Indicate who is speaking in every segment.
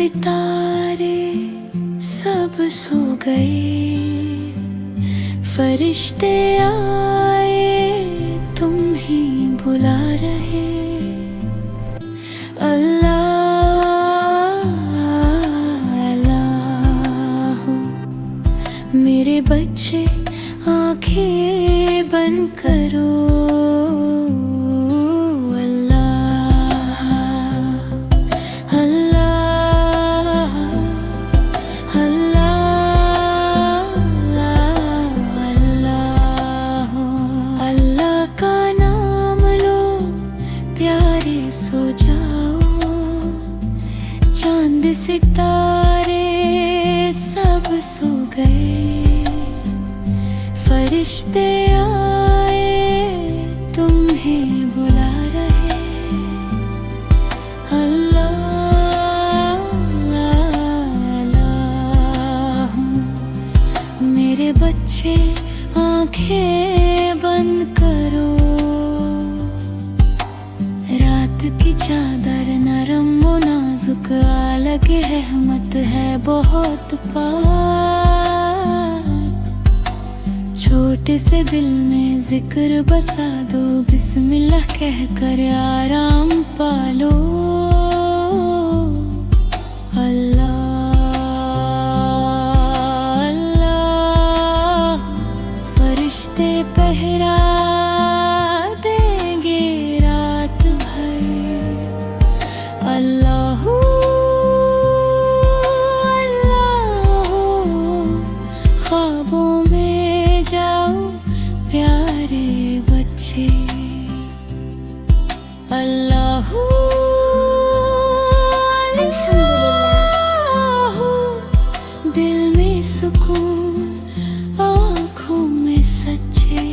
Speaker 1: सितारे सब सो गए, फरिश्ते आए तुम ही बुला रहे। अल्लाह अल्लाह, मेरे बच्चे आंखें बंद करो। सो जाओ, चांद सितारे सब सो गए, फरिश्ते आए तुम्हें बुला रहे। अल्लाह अल्लाह, मेरे बच्चे आंखें बंद करो। की चादर नरम व नाजुक, अलग रहमत है बहुत पार। छोटे से दिल में जिक्र बसा दो, बिस्मिल्लाह कहकर आराम पालो। अल्लाह अल्लाह, फरिश्ते पहरा अल्लाह अल्लाह, ख्वाबों में जाओ प्यारे बच्चे। अल्लाह अल्लाह, दिल में सुकून आँखों में सच्चे।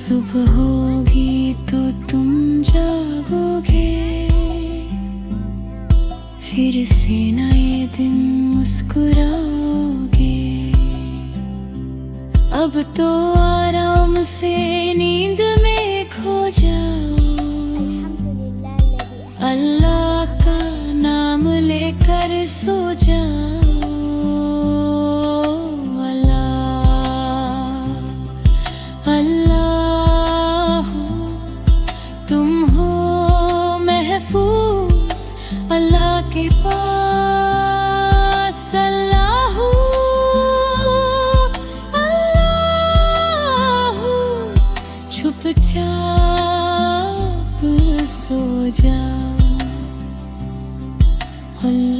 Speaker 1: सुबह होगी तो तुम जागोगे, फिर से नए दिन मुस्कुराओगे। अब तो आराम से नींद में खो जाओ, अल्लाह का नाम लेकर सो जाओ। अल्लाह अल्लाह, तुम हो महफूज अल्लाह के पास। अल्लाह अल्लाह, चुपचाप सो जाओ। अल्लाह